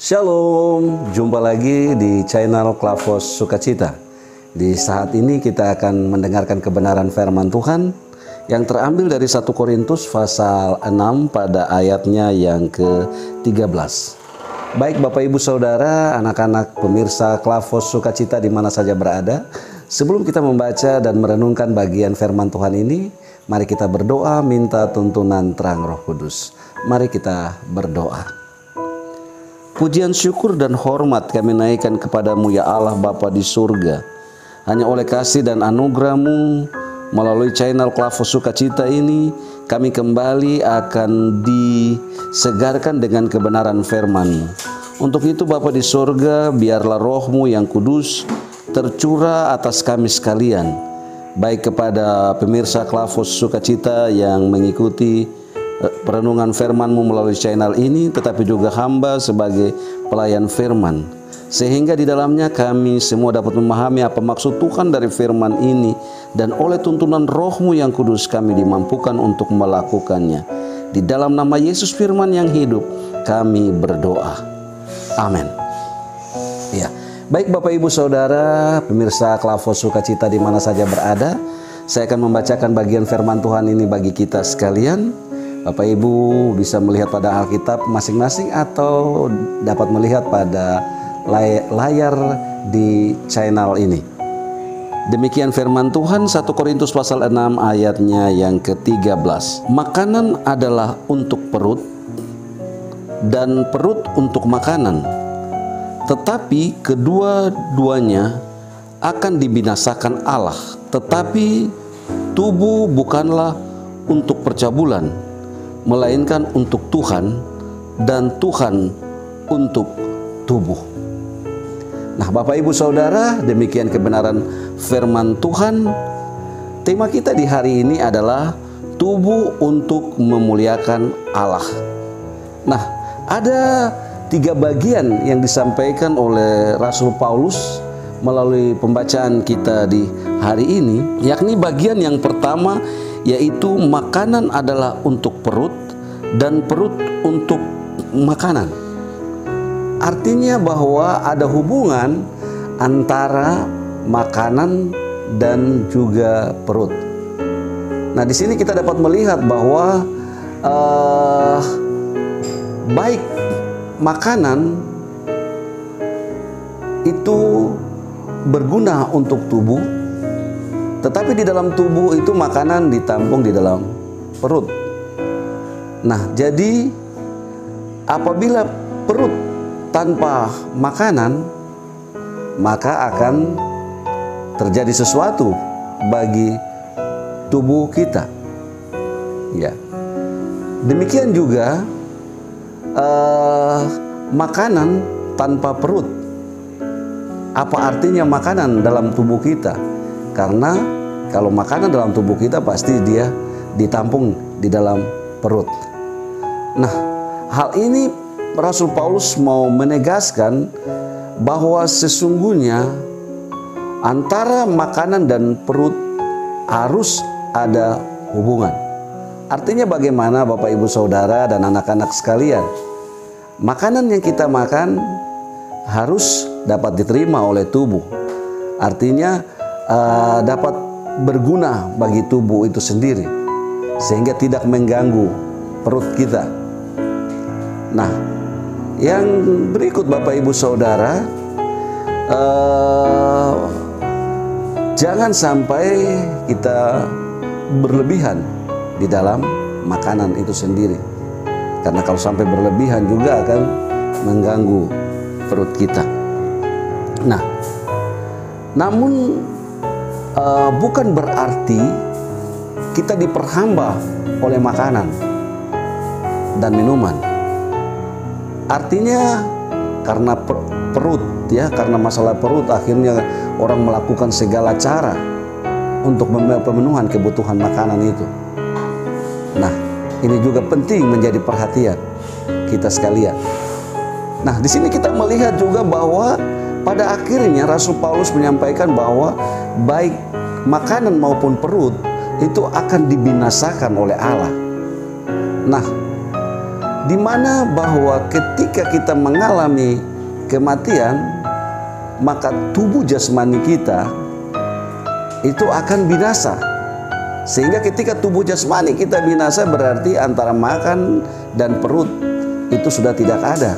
Shalom, jumpa lagi di channel Klavos Sukacita. Di saat ini kita akan mendengarkan kebenaran firman Tuhan yang terambil dari 1 Korintus pasal 6 pada ayatnya yang ke-13. Baik Bapak Ibu Saudara, anak-anak pemirsa Klavos Sukacita di mana saja berada, sebelum kita membaca dan merenungkan bagian firman Tuhan ini, mari kita berdoa minta tuntunan terang Roh Kudus. Mari kita berdoa. Pujian, syukur, dan hormat kami naikkan kepadamu ya Allah Bapa di surga. Hanya oleh kasih dan anugerah-Mu melalui channel Klavos Sukacita ini, kami kembali akan disegarkan dengan kebenaran firman-Mu. Untuk itu Bapa di surga, biarlah Roh-Mu yang kudus tercurah atas kami sekalian, baik kepada pemirsa Klavos Sukacita yang mengikuti perenungan firman-Mu melalui channel ini, tetapi juga hamba sebagai pelayan firman, sehingga di dalamnya kami semua dapat memahami apa maksud Tuhan dari firman ini, dan oleh tuntunan Roh-Mu yang kudus kami dimampukan untuk melakukannya. Di dalam nama Yesus firman yang hidup kami berdoa, amin. Ya, baik Bapak Ibu Saudara pemirsa Klavos Sukacita di mana saja berada, saya akan membacakan bagian firman Tuhan ini bagi kita sekalian. Bapak Ibu bisa melihat pada Alkitab masing-masing atau dapat melihat pada layar di channel ini. Demikian firman Tuhan 1 Korintus pasal 6 ayatnya yang ke-13. Makanan adalah untuk perut dan perut untuk makanan. Tetapi kedua-duanya akan dibinasakan Allah. Tetapi tubuh bukanlah untuk percabulan, melainkan untuk Tuhan, dan Tuhan untuk tubuh. Nah Bapak Ibu Saudara, demikian kebenaran firman Tuhan. Tema kita di hari ini adalah tubuh untuk memuliakan Allah. Nah, ada 3 bagian yang disampaikan oleh Rasul Paulus melalui pembacaan kita di hari ini, yakni bagian yang pertama, yaitu makanan adalah untuk perut dan perut untuk makanan. Artinya bahwa ada hubungan antara makanan dan juga perut. Nah, di sini kita dapat melihat bahwa baik makanan itu berguna untuk tubuh, tetapi di dalam tubuh itu makanan ditampung di dalam perut. Nah, jadi apabila perut tanpa makanan, maka akan terjadi sesuatu bagi tubuh kita. Ya. Demikian juga makanan tanpa perut. Apa artinya makanan dalam tubuh kita? Karena kalau makanan dalam tubuh kita pasti dia ditampung di dalam perut. Nah, hal ini Rasul Paulus mau menegaskan bahwa sesungguhnya antara makanan dan perut harus ada hubungan. Artinya bagaimana Bapak Ibu Saudara dan anak-anak sekalian? Makanan yang kita makan harus dapat diterima oleh tubuh. Artinya dapat berguna bagi tubuh itu sendiri, sehingga tidak mengganggu perut kita. Nah, yang berikut Bapak Ibu Saudara, jangan sampai kita berlebihan di dalam makanan itu sendiri, karena kalau sampai berlebihan juga akan mengganggu perut kita. Nah, namun bukan berarti kita diperhamba oleh makanan dan minuman. Artinya karena perut, ya, karena masalah perut akhirnya orang melakukan segala cara untuk pemenuhan kebutuhan makanan itu. Nah, ini juga penting menjadi perhatian kita sekalian. Nah, di sini kita melihat juga bahwa pada akhirnya Rasul Paulus menyampaikan bahwa baik makanan maupun perut itu akan dibinasakan oleh Allah. Nah, di mana bahwa ketika kita mengalami kematian, maka tubuh jasmani kita itu akan binasa. Sehingga ketika tubuh jasmani kita binasa, berarti antara makan dan perut itu sudah tidak ada,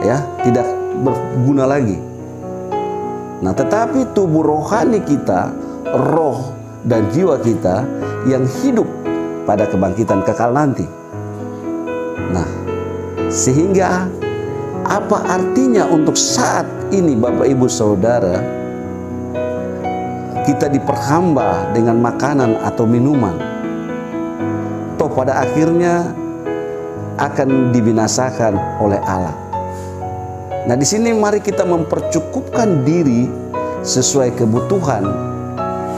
ya, tidak berguna lagi. Nah, tetapi tubuh rohani kita, roh dan jiwa kita yang hidup pada kebangkitan kekal nanti. Nah, sehingga apa artinya untuk saat ini Bapak Ibu Saudara kita diperhamba dengan makanan atau minuman, toh pada akhirnya akan dibinasakan oleh Allah. Nah, di sini mari kita mempercukupkan diri sesuai kebutuhan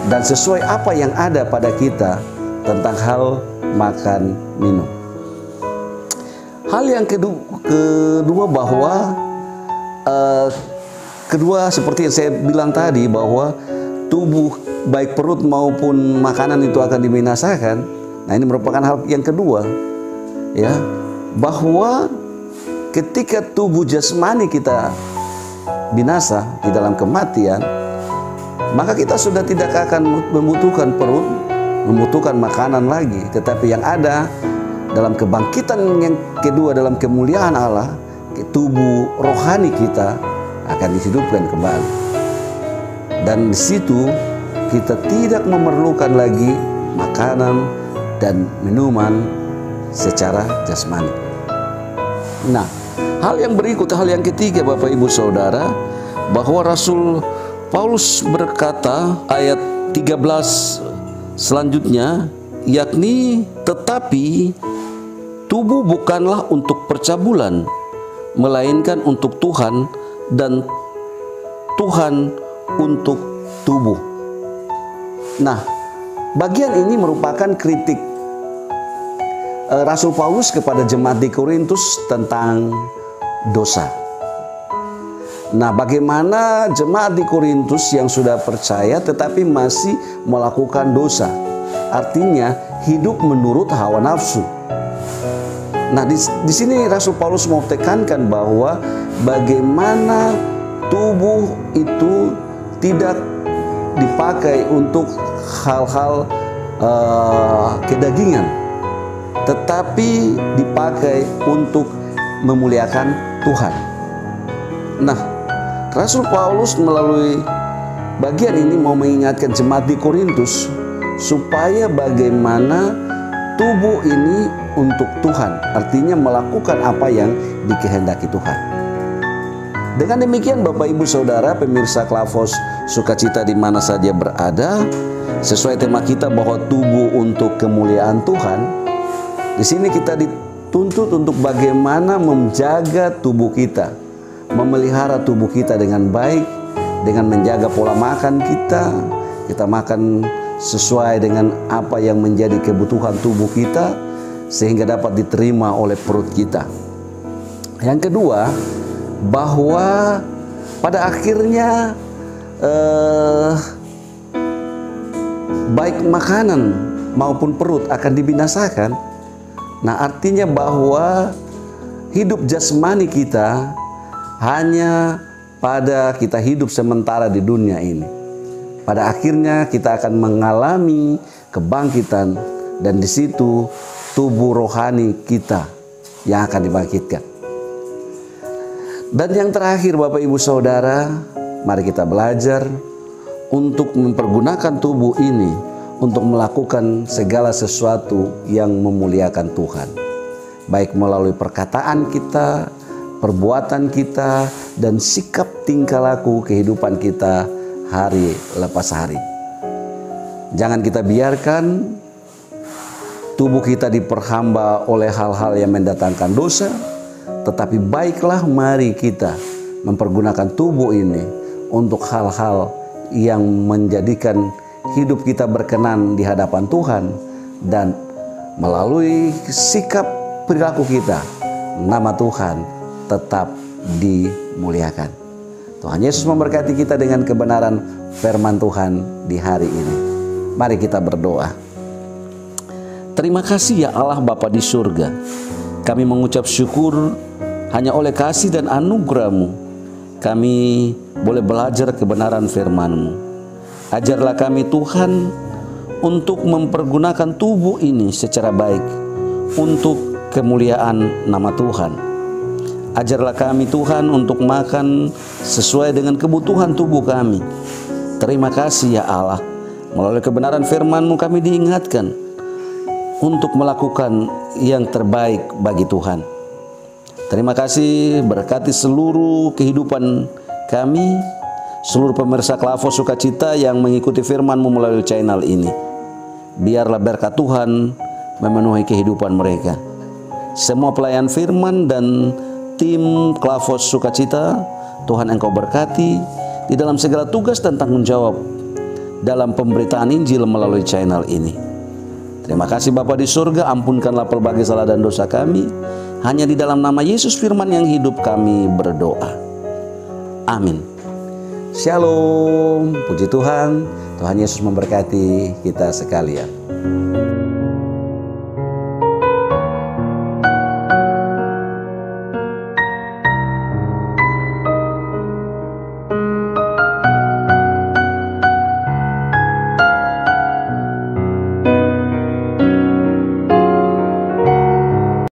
dan sesuai apa yang ada pada kita tentang hal makan minum. Hal yang kedua bahwa seperti yang saya bilang tadi, bahwa tubuh baik perut maupun makanan itu akan dibinasakan. Nah, ini merupakan hal yang kedua, ya, bahwa ketika tubuh jasmani kita binasa di dalam kematian, maka kita sudah tidak akan membutuhkan perut, membutuhkan makanan lagi. Tetapi yang ada dalam kebangkitan yang kedua, dalam kemuliaan Allah, tubuh rohani kita akan dihidupkan kembali. Dan di situ kita tidak memerlukan lagi makanan dan minuman secara jasmani. Nah, hal yang berikut, hal yang ketiga Bapak Ibu Saudara, bahwa Rasul Paulus berkata ayat 13 selanjutnya, yakni tetapi tubuh bukanlah untuk percabulan, melainkan untuk Tuhan, dan Tuhan untuk tubuh. Nah, bagian ini merupakan kritik Rasul Paulus kepada jemaat di Korintus tentang dosa. Nah, bagaimana jemaat di Korintus yang sudah percaya tetapi masih melakukan dosa, artinya hidup menurut hawa nafsu. Nah, di sini Rasul Paulus mau tekankan bahwa bagaimana tubuh itu tidak dipakai untuk hal-hal kedagingan, tetapi dipakai untuk memuliakan Tuhan. Nah, Rasul Paulus melalui bagian ini mau mengingatkan jemaat di Korintus supaya bagaimana tubuh ini untuk Tuhan, artinya melakukan apa yang dikehendaki Tuhan. Dengan demikian Bapak Ibu Saudara pemirsa Klavos Sukacita di mana saja berada, sesuai tema kita bahwa tubuh untuk kemuliaan Tuhan, di sini kita dituntut untuk bagaimana menjaga tubuh kita, memelihara tubuh kita dengan baik, dengan menjaga pola makan kita. Kita makan sesuai dengan apa yang menjadi kebutuhan tubuh kita, sehingga dapat diterima oleh perut kita. Yang kedua, bahwa pada akhirnya baik makanan maupun perut akan dibinasakan. Nah, artinya bahwa hidup jasmani kita hanya pada kita hidup sementara di dunia ini. Pada akhirnya kita akan mengalami kebangkitan, dan di situ tubuh rohani kita yang akan dibangkitkan. Dan yang terakhir Bapak Ibu Saudara, mari kita belajar untuk mempergunakan tubuh ini untuk melakukan segala sesuatu yang memuliakan Tuhan. Baik melalui perkataan kita, perbuatan kita, dan sikap tingkah laku kehidupan kita hari lepas hari. Jangan kita biarkan tubuh kita diperhamba oleh hal-hal yang mendatangkan dosa, tetapi baiklah mari kita mempergunakan tubuh ini untuk hal-hal yang menjadikan hidup kita berkenan di hadapan Tuhan, dan melalui sikap perilaku kita, nama Tuhan tetap dimuliakan. Tuhan Yesus memberkati kita dengan kebenaran firman Tuhan di hari ini. Mari kita berdoa. Terima kasih ya Allah Bapa di surga. Kami mengucap syukur hanya oleh kasih dan anugerah-Mu kami boleh belajar kebenaran firman-Mu. Ajarlah kami Tuhan untuk mempergunakan tubuh ini secara baik untuk kemuliaan nama Tuhan. Ajarlah kami Tuhan untuk makan sesuai dengan kebutuhan tubuh kami. Terima kasih ya Allah, melalui kebenaran firman-Mu kami diingatkan untuk melakukan yang terbaik bagi Tuhan. Terima kasih, berkati seluruh kehidupan kami, seluruh pemirsa Klavos Sukacita yang mengikuti firman-Mu melalui channel ini. Biarlah berkat Tuhan memenuhi kehidupan mereka. Semua pelayan firman dan tim Klavos Sukacita, Tuhan Engkau berkati di dalam segala tugas dan tanggung jawab dalam pemberitaan Injil melalui channel ini. Terima kasih Bapa di surga, ampunkanlah pelbagai salah dan dosa kami. Hanya di dalam nama Yesus firman yang hidup kami berdoa. Amin. Shalom, puji Tuhan. Tuhan Yesus memberkati kita sekalian.